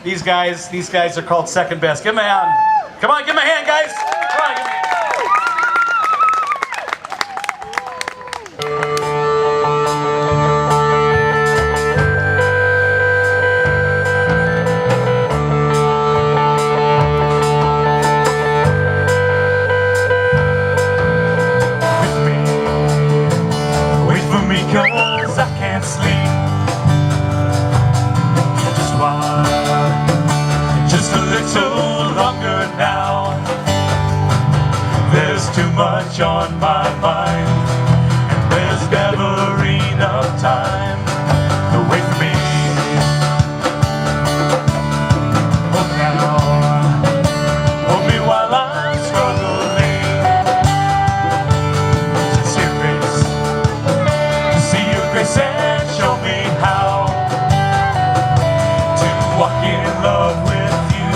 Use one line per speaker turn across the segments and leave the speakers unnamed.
These guys are called Second Best. Give them a hand. Come on, give them a hand, guys. Come on, give 'em a hand.
Wait for me, 'cause I can't sleep. Just a little longer now. There's too much on my mind, and there's never enough time to wait for me. Oh, now, hold me while I'm struggling. See your face, see your grace, and show me how to walk in love with you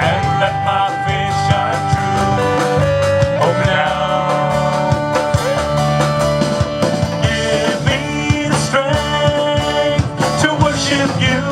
and let my face shine true. Open now, give me the strength to worship you.